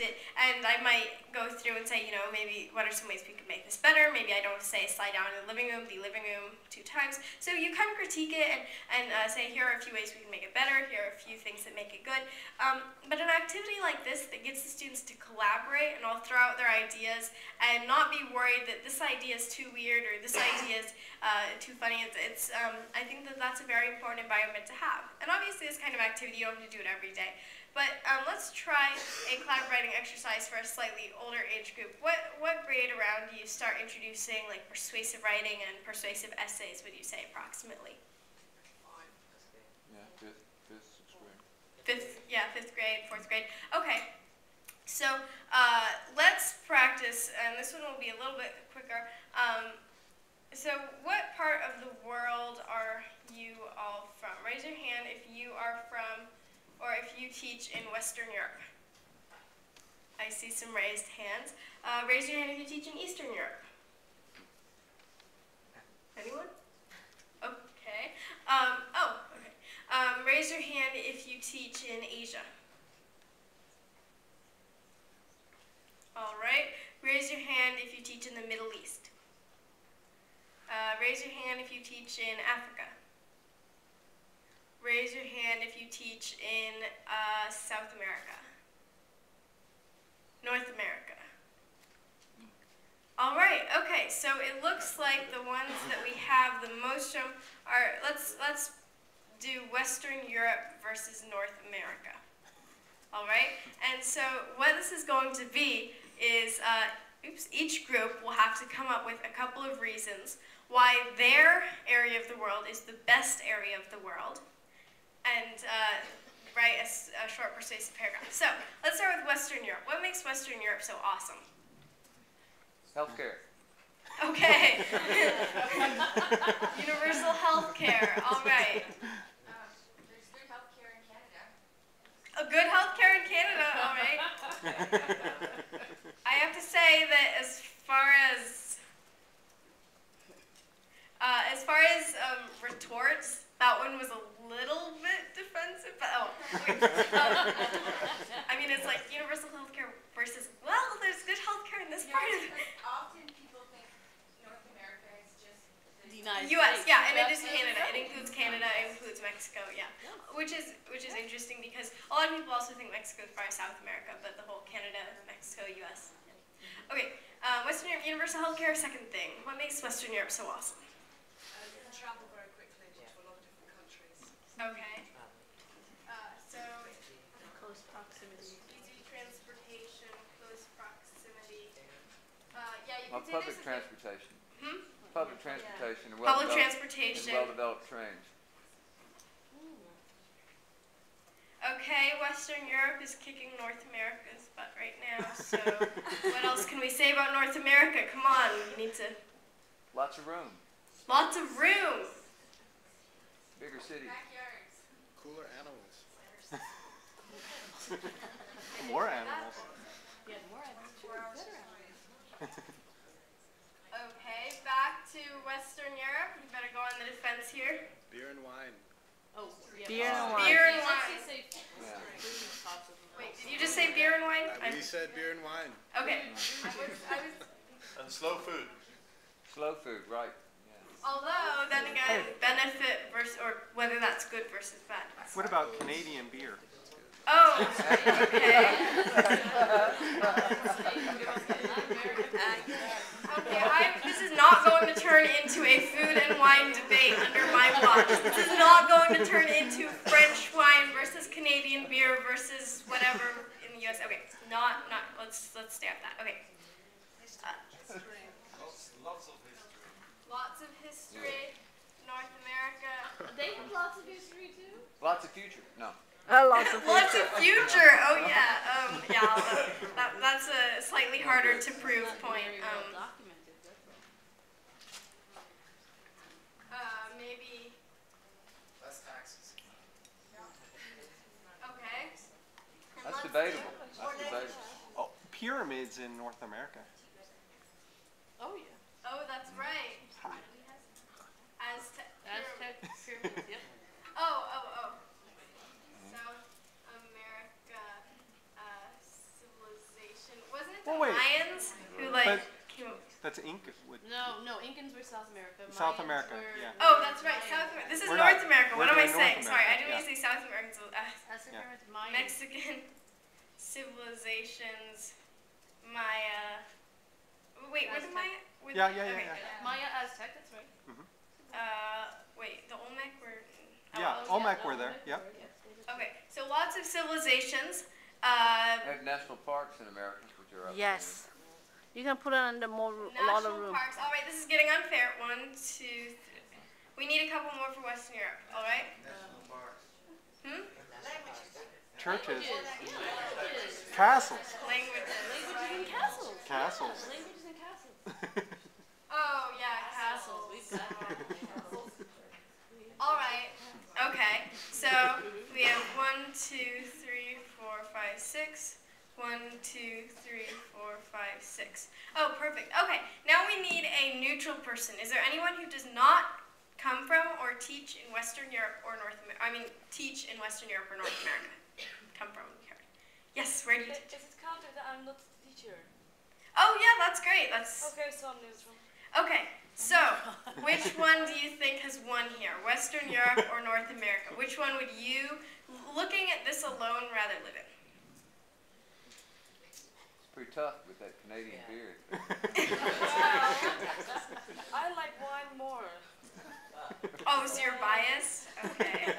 it, and I might go through and say, you know, maybe what are some ways we could make this better? Maybe I don't say slide down in the living room 2 times. So you kind of critique it and say, here are a few ways we can make it better, here are a few things that make it good. But an activity like this that gets the students to collaborate and all throw out their ideas and not be worried that this idea is too weird or this idea is too funny, I think that that's a very important environment to have. And obviously this kind of activity, you don't have to do it every day. But let's try a collaborating exercise for a slightly older age group. What grade around do you start introducing like persuasive writing and persuasive essays, would you say, approximately? Yeah, fifth, sixth grade. Fifth grade, fourth grade. Okay. So let's practice, and this one will be a little bit quicker. So what part of the world are you all from? Raise your hand if you are from, or if you teach in Western Europe. I see some raised hands. Raise your hand if you teach in Eastern Europe. Anyone? Okay. Okay. Raise your hand if you teach in Asia. All right. Raise your hand if you teach in the Middle East. Raise your hand if you teach in Africa. Raise your hand if you teach in South America. North America. All right, okay, so it looks like the ones that we have the most from are, let's do Western Europe versus North America. All right, and so what this is going to be is, each group will have to come up with a couple of reasons why their area of the world is the best area of the world, and write a short persuasive paragraph. So let's start with Western Europe. What makes Western Europe so awesome? Healthcare. Okay. Universal healthcare. All right. There's good healthcare in Canada. A good healthcare in Canada. All right. I have to say that as far as retorts, that one was a little bit defensive, but I mean, it's like universal healthcare versus, well, there's good healthcare in this part of it. Often people think North America is just The United U.S., States. yeah, and it is Canada. It includes Canada, it includes Mexico, yeah. Which is interesting because a lot of people also think Mexico is part of South America, but the whole Canada, Mexico, U.S. Okay, Western Europe, universal healthcare, second thing. What makes Western Europe so awesome? You can travel very quickly to a lot of different countries. Okay. So, Close proximity. easy transportation, close proximity. Yeah, you Well, could say public this is transportation. Hmm? Public transportation. And Public well-developed- transportation. And well-developed trains. Okay, Western Europe is kicking North America's butt right now, so what else can we say about North America? Come on, we need to... Lots of room. Lots of room! Bigger cities. backyards. Cooler animals. More animals. Yeah, more animals. Better animals. Okay, back to Western Europe. You better go on the defense here. Beer and wine. Oh, yeah. Beer and wine. Beer and Let's wine. just say Yeah. food possibly. Wait, did you just say beer and wine? We said beer and wine. Okay. And slow food. Slow food, right. Yeah. Although, then again, benefit versus, or whether that's good versus bad. What about Canadian beer? Oh, okay. Okay, this is not going to turn into a food and wine debate under my watch. This is not going to turn into French wine versus Canadian beer versus whatever in the U.S. Okay, let's stay off that. Okay. Lots of history. North America. They have lots of history too. Lots of future. No. Lots of Lots of future. Oh yeah. That's a slightly harder to prove point. Very well documented. That's all. Maybe. Less taxes. Okay. That's debatable. That's debatable. Oh, pyramids in North America. Oh yeah. Oh, that's right. Aztec. Pyramids, yep. Oh. South America civilization. like But- came up. That's Inca. No, Incans were South America. South Mayans America, were- yeah. Oh, that's right. South America. This is We're North not- America. What we're am I doing saying? North Sorry, I America, didn't mean to say South America. That's the Yeah. difference. Mayans. Mexican civilizations, Maya. Wait, were the Aztec. Maya? Were Yeah, the- yeah, yeah, okay. yeah. Maya Aztec, that's right. Wait, the Olmec were. Yeah, Oh, Olmec the were there. Olmec Yep. were, yes, they did. Okay, so lots of civilizations. They have national parks in America, which are up Yes. You can put it under more, a lot of National room. parks. All right, this is getting unfair. 1, 2, 3. We need a couple more for Western Europe. All right. National parks. Churches, Languages. castles, Languages. Languages and castles. castles. Languages and castles. Oh yeah, castles. We've got castles. All right. Okay. So we have 1, 2, 3, 4, 5, 6. 1, 2, 3, 4, 5, 6. Oh, perfect. Okay. Now we need a neutral person. Is there anyone who does not come from or teach in Western Europe or North America? I mean, teach in Western Europe or North America. Come from here. Yes. Where do you teach? Is it counted that I'm not the teacher? Oh yeah, that's great. That's Okay, so I'm neutral. okay. So, which one do you think has won here? Western Europe or North America? Which one would you, looking at this alone, rather live in? It's pretty tough with that Canadian beard. I like wine more. Oh, so you're biased? Okay.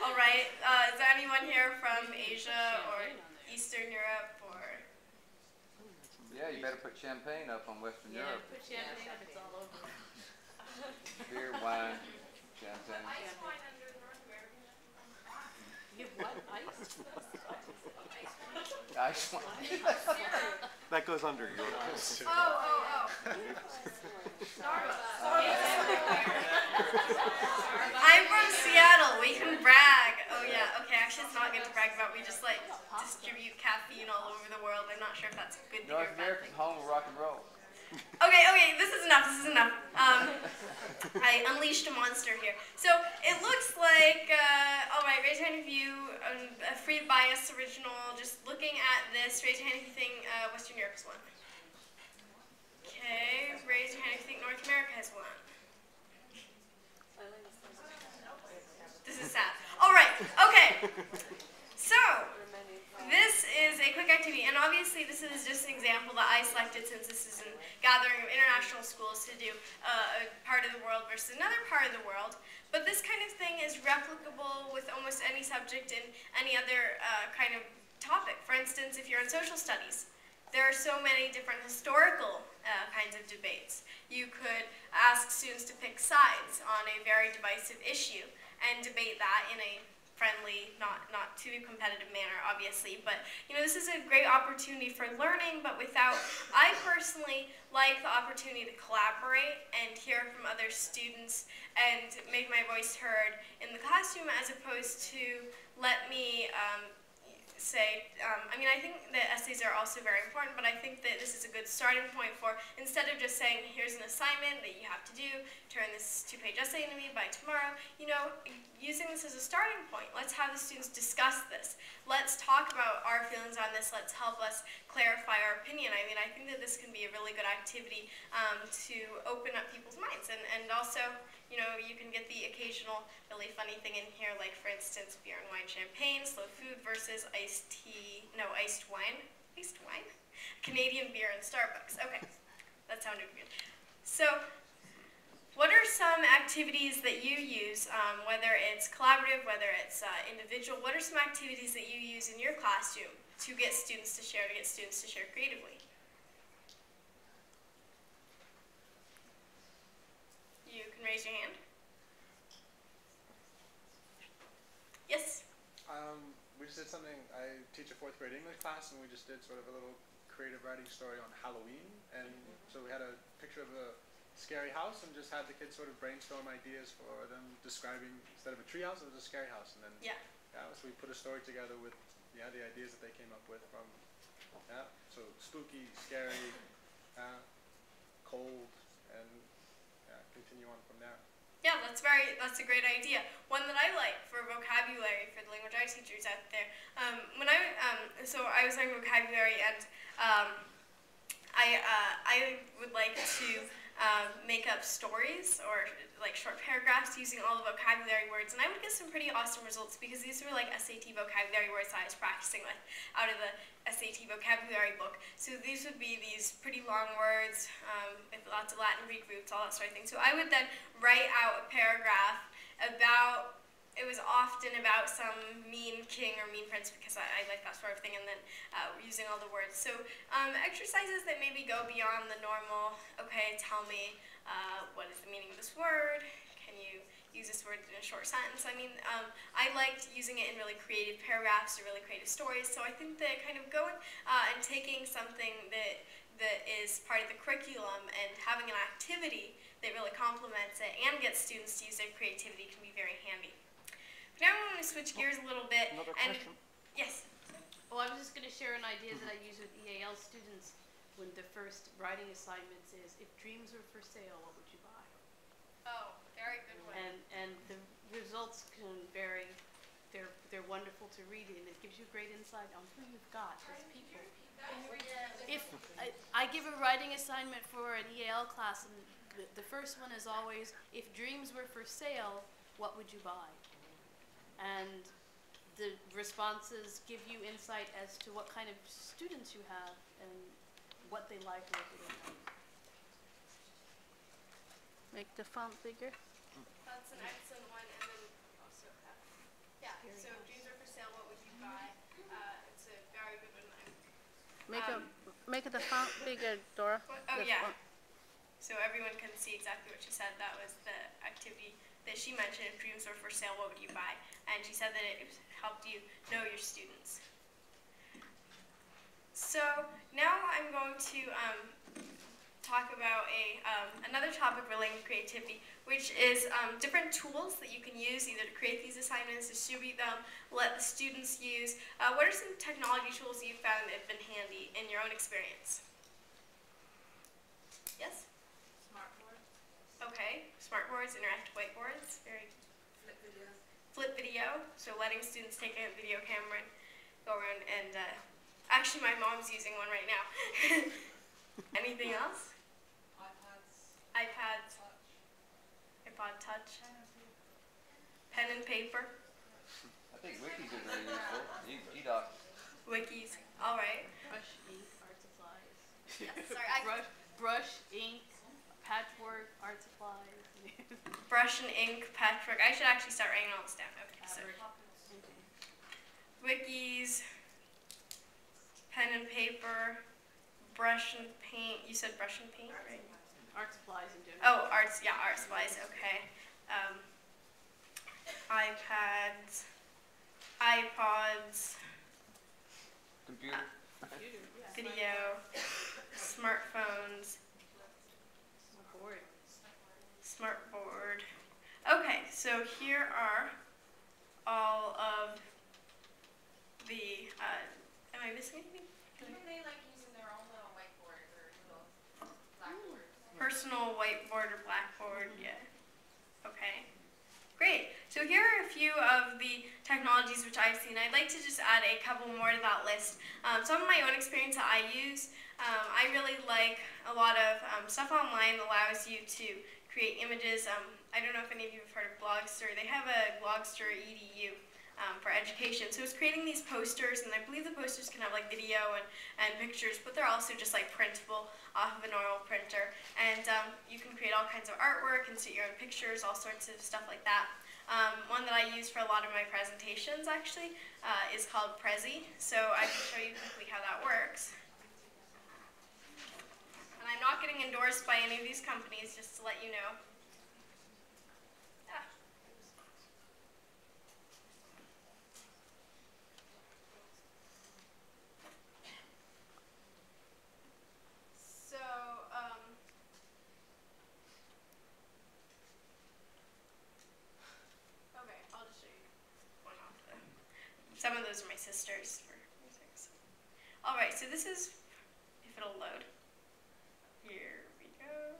All right. Is there anyone here from Asia or Eastern Europe or? Yeah, you better put champagne up on Western Yeah, Europe. put champagne up, it's all over. Beer, wine, champagne. Ice wine under North American. You have what? Ice? Ice wine. That goes under your Oh. I'm from Seattle. We can brag. Oh yeah. Okay. Actually, it's not good to brag about. We just like distribute caffeine all over the world. I'm not sure if that's a good thing or North a bad America's thing. home of rock and roll. Okay. This is enough. I unleashed a monster here. So it looks like, all right, raise your hand if you, a free bias original, just looking at this, raise your hand if you think Western Europe has won. Okay, raise your hand if you think North America has won. This is sad. All right, okay. So, this is a quick activity, and obviously this is just an example that I selected since this is a gathering of international schools to do a part of the world versus another part of the world. But this kind of thing is replicable with almost any subject in any other kind of topic. For instance, if you're in social studies, there are so many different historical kinds of debates. You could ask students to pick sides on a very divisive issue and debate that in a friendly, not too competitive manner, obviously, but this is a great opportunity for learning, but I personally like the opportunity to collaborate and hear from other students and make my voice heard in the classroom as opposed to let me say, I think that essays are also very important, but I think that this is a good starting point for, instead of just saying, here's an assignment that you have to do, turn this 2-page essay into me by tomorrow, using this as a starting point. Let's have the students discuss this. Let's talk about our feelings on this. Let's help us clarify our opinion. I think that this can be a really good activity to open up people's minds, and also, you can get the occasional really funny thing in here, like for instance, beer and wine, champagne, slow food versus iced wine, Canadian beer and Starbucks. Okay, that sounded good. So, what are some activities that you use, whether it's collaborative, whether it's individual, what are some activities that you use in your classroom to get students to share creatively? You can raise your hand. Yes? We just did something, I teach a 4th grade English class, and we just did sort of a little creative writing story on Halloween, and so we had a picture of a scary house and just had the kids sort of brainstorm ideas for them describing, instead of a tree house, it was a scary house, and then so we put a story together with the ideas that they came up with from, so spooky, scary, cold, and continue on from there. Yeah, that's a great idea. One that I like for vocabulary for the language arts teachers out there. So I was learning vocabulary, and I would like to make up stories or like short paragraphs using all the vocabulary words, and I would get some pretty awesome results because these were like SAT vocabulary words I was practicing with out of the SAT vocabulary book. So these would be these pretty long words with lots of Latin, Greek roots, all that sort of thing. So I would then write out a paragraph about, it was often about some mean king or mean prince because I like that sort of thing, and then using all the words. So exercises that maybe go beyond the normal, okay, tell me what is the meaning of this word, can you use this word in a short sentence. I mean, I liked using it in really creative paragraphs or really creative stories, so I think that kind of going and taking something that is part of the curriculum and having an activity that really complements it and gets students to use their creativity can be very handy. Now I'm going to switch gears a little bit. Another and question? Yes. Well, I was just going to share an idea that I use with EAL students when the first writing assignments is, if dreams were for sale, what would you buy? Oh, very good one. And the results can vary. They're wonderful to read, and it gives you great insight on who you've got as people. If I give a writing assignment for an EAL class, and the first one is always, if dreams were for sale, what would you buy? And the responses give you insight as to what kind of students you have and what they like or what they don't like. Make the font bigger. That's an excellent one, and then also have, yeah, so if dreams are for sale, what would you buy? It's a very good one. Make the font bigger, Dora. Oh, The yeah. font. So everyone can see exactly what she said. That was the activity that she mentioned. If dreams were for sale, what would you buy? And she said that it helped you know your students. So now I'm going to talk about another topic relating to creativity, which is different tools that you can use either to create these assignments, distribute them, let the students use. What are some technology tools that you found that have been handy in your own experience? Yes? Smartboard, Okay, smartboards, interactive whiteboards, very flip video. flip video, so letting students take a video camera and go around and actually my mom's using one right now. Anything else? iPads, iPod Touch, pen and paper, I think wikis are very useful. G-Doc. wikis, all right. Brush, ink, art supplies. Sorry, Brush, ink, patchwork, art supplies. brush and ink, patchwork. I should actually start writing all this down. Okay, so wikis, pen and paper, brush and paint. You said brush and paint, right? Art supplies in general. Oh, arts, yeah, art supplies, okay. iPads, iPods, Computer. Computer, yeah. video, smartphones, Board. smartboard. Okay, so here are all of the, am I missing anything? Even they like using their own little whiteboard or little blackboard. Personal whiteboard or blackboard, yeah. Okay, great. So here are a few of the technologies which I've seen. I'd like to just add a couple more to that list. Some of my own experience that I use, I really like a lot of stuff online that allows you to create images. I don't know if any of you have heard of Blogster. They have a Blogster EDU for education. So it's creating these posters, and I believe the posters can have like video and pictures, but they're also just like printable off of a normal printer. And you can create all kinds of artwork, insert your own pictures, all sorts of stuff like that. One that I use for a lot of my presentations actually is called Prezi. So I can show you quickly how that works. And I'm not getting endorsed by any of these companies, just to let you know. So, okay, I'll just show you one off the, some of those are my sisters for music. So. All right, so this is, if it'll load. Here we go.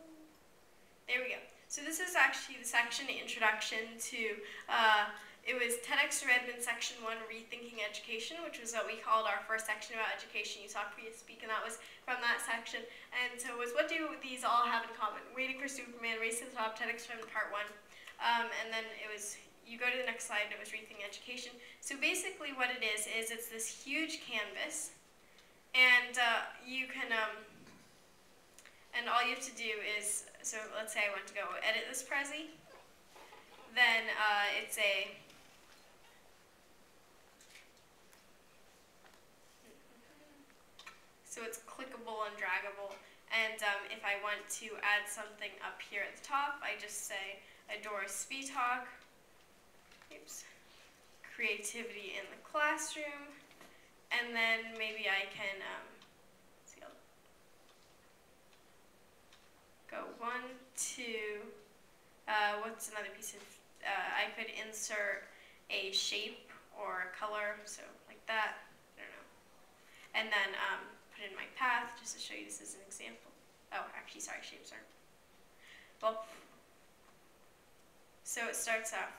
There we go. So this is actually the section Introduction to it was TEDx Redmond Section 1, Rethinking Education, which was what we called our first section about education. You saw Priya speak, and that was from that section. And so it was, what do these all have in common? Waiting for Superman, Race to the Top, TEDx Redmond Part 1. And then it was, you go to the next slide, and it was Rethinking Education. So basically what it is it's this huge canvas, and you can, and all you have to do is, so let's say I want to go edit this Prezi, then it's a, so it's clickable and draggable, and if I want to add something up here at the top, I just say Adore Speed Talk, oops, creativity in the classroom, and then maybe I can, see, I'll go 1, 2, what's another piece of, I could insert a shape or a color, so like that, I don't know, and then put in my path just to show you this as an example. Oh, actually, sorry, shapes aren't. Well, so it starts off,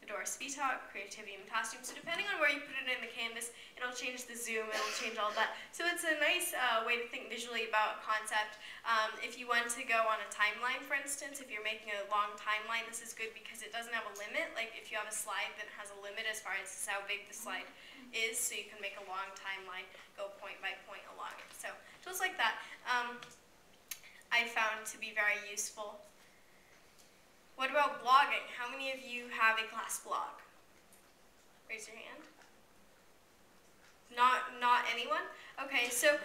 Adore Speed Talk, creativity in the classroom. So depending on where you put it in the canvas, it'll change the zoom, it'll change all that. So it's a nice way to think visually about a concept. If you want to go on a timeline, for instance, if you're making a long timeline, this is good because it doesn't have a limit. Like if you have a slide that has a limit as far as how big the slide is, so you can make a long timeline, go point by point along it. So tools like that I found to be very useful. What about blogging? How many of you have a class blog? Raise your hand. Not anyone? Okay, so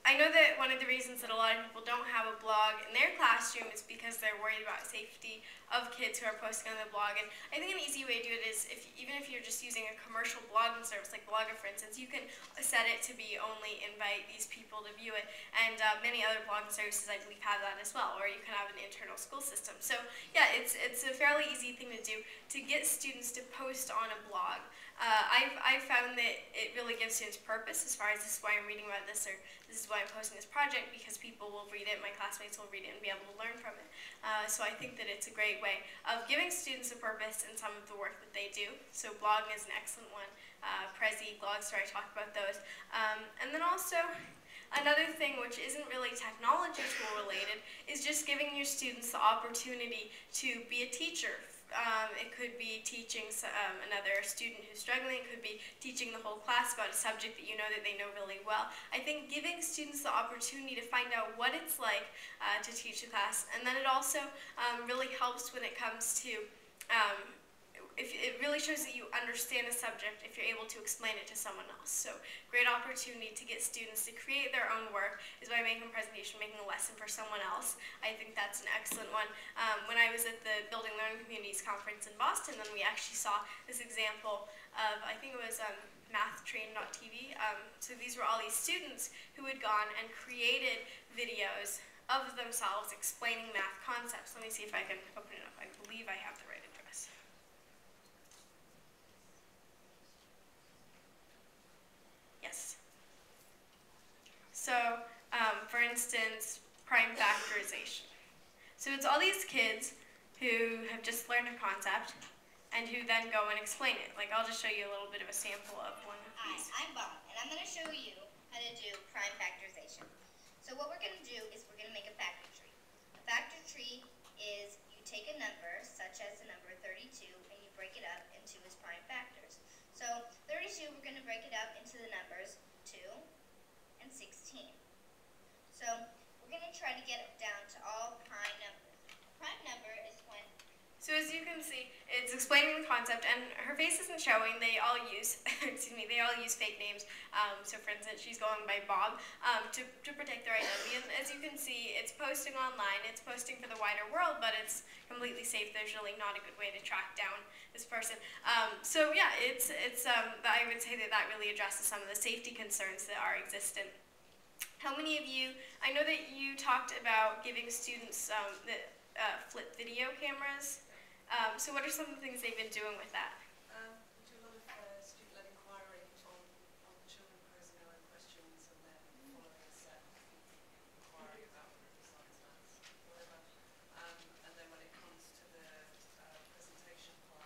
I know that one of the reasons that a lot of people don't have a blog in their classroom is because they're worried about safety of kids who are posting on the blog. And I think an easy way to do it is, even if you're just using a commercial blogging service like Blogger, for instance, you can set it to be only invite these people to view it. And many other blogging services, I believe, have that as well. Or you can have an internal school system. So yeah, it's a fairly easy thing to do to get students to post on a blog. I've found that it really gives students purpose as far as this is why I'm reading about this, or this is why I'm posting this project, because people will read it, my classmates will read it and be able to learn from it. So I think that it's a great way of giving students a purpose in some of the work that they do. So blogging is an excellent one. Prezi, Blogster, I talk about those. And then also, another thing which isn't really technology tool related is just giving your students the opportunity to be a teacher. It could be teaching another student who's struggling. It could be teaching the whole class about a subject that you know that they know really well. I think giving students the opportunity to find out what it's like to teach a class, and then it also really helps when it comes to if it really shows that you understand a subject if you're able to explain it to someone else. So great opportunity to get students to create their own work is by making a presentation, making a lesson for someone else. I think that's an excellent one. When I was at the Building Learning Communities conference in Boston, then we actually saw this example of, I think it was mathtrain.tv. So these were all these students who had gone and created videos of themselves explaining math concepts. Let me see if I can open it up. I believe I have the right address. Yes. So, for instance, prime factorization. So it's all these kids who have just learned a concept and who then go and explain it. Like, I'll just show you a little bit of a sample of one of these. Hi, I'm Bob, and I'm going to show you how to do prime factorization. So what we're going to do is we're going to make a factor tree. A factor tree is you take a number, such as the number 32, and you break it up into its prime factors. So 32, we're going to break it up into the numbers 2 and 16. So we're going to try to get it down to all prime numbers. A prime number is when... So as you can see, it's explaining the concept, and her face isn't showing. They all use, excuse me, they all use fake names. So for instance, she's going by Bob to protect their identity. And as you can see, it's posting online. It's posting for the wider world, but it's completely safe. There's really not a good way to track down this person. So yeah, I would say that really addresses some of the safety concerns that are existent. How many of you, I know that you talked about giving students flip video cameras. So what are some of the things they've been doing with that? We do a lot of student-led inquiry on children posing their own questions and then following a set inquiry about whether it's science, maths, whatever. And then when it comes to the presentation part,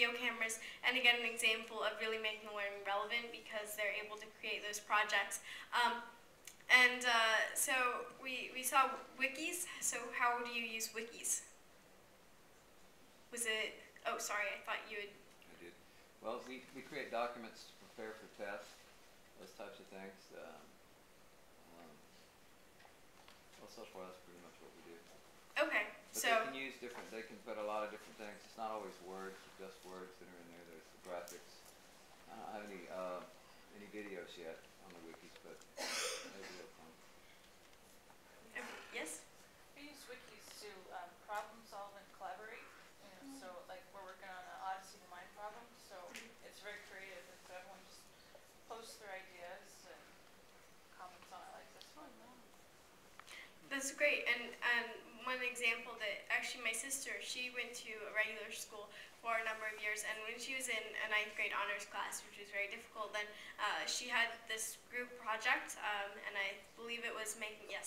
video cameras, and again an example of really making the learning relevant because they're able to create those projects. So we saw wikis. So how do you use wikis? Was it, oh sorry, I thought you had. I did. Well, we create documents to prepare for tests, those types of things. Well, so far that's pretty much what we do. Okay, But so. they can put a lot of different things. It's not always words, just words that are in there. There's the graphics. I don't have any videos yet on the wikis, but maybe they'll come. Yes? We use wikis to problem solve and collaborate. So like we're working on an Odyssey to Mind problem, so it's very creative, and so everyone just posts their ideas and comments on it like this one. That's great, and one example that actually my sister, she went to a regular school for a number of years, and when she was in a 9th grade honors class, which was very difficult, then she had this group project, and I believe it was making a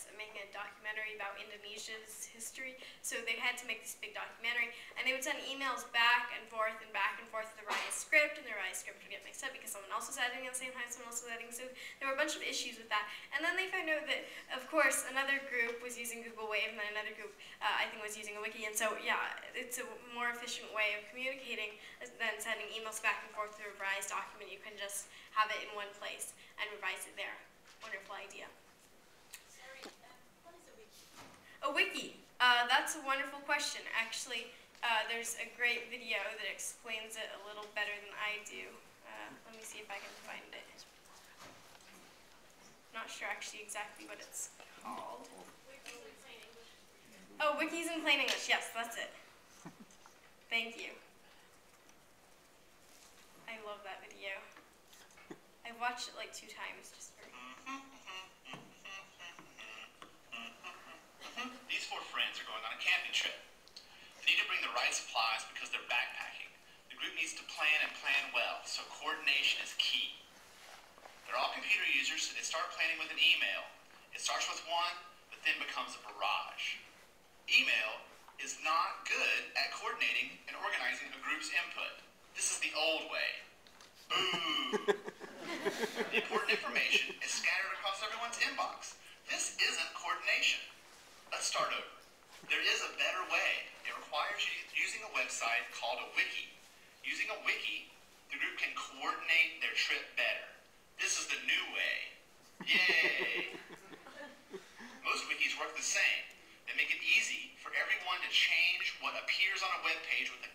documentary about Indonesia's history. So they had to make this big documentary, and they would send emails back and forth to the Rise script, and the Rise script would get mixed up because someone else was editing at the same time, someone else was editing. So there were a bunch of issues with that, and then they found out that, of course, another group was using Google Wave, and then another group, I think, was using a wiki. And so yeah, it's a more efficient way of communicating than sending emails back and forth to a Rise document. You can just have it in one place and revise it there. Wonderful idea. Sorry, what is a wiki? A wiki. That's a wonderful question. Actually, there's a great video that explains it a little better than I do. Let me see if I can find it. Not sure actually exactly what it's called. Wikis in plain English. Oh, Wikis in Plain English. Yes, that's it. Thank you. I love that video. I've watched it like 2 times just for. These 4 friends are going on a camping trip. They need to bring the right supplies because they're backpacking. The group needs to plan and plan well, so coordination is key. They're all computer users, so they start planning with an email. It starts with one, but then becomes a barrage. Email is not good at coordinating and organizing a group's input. This is the old way. Boo! The important information is scattered across everyone's inbox. This isn't coordination. Let's start over. There is a better way. It requires using a website called a wiki. Using a wiki, the group can coordinate their trip better. This is the new way. Yay! Most wikis work the same. They make it easy for everyone to change what appears on a web page with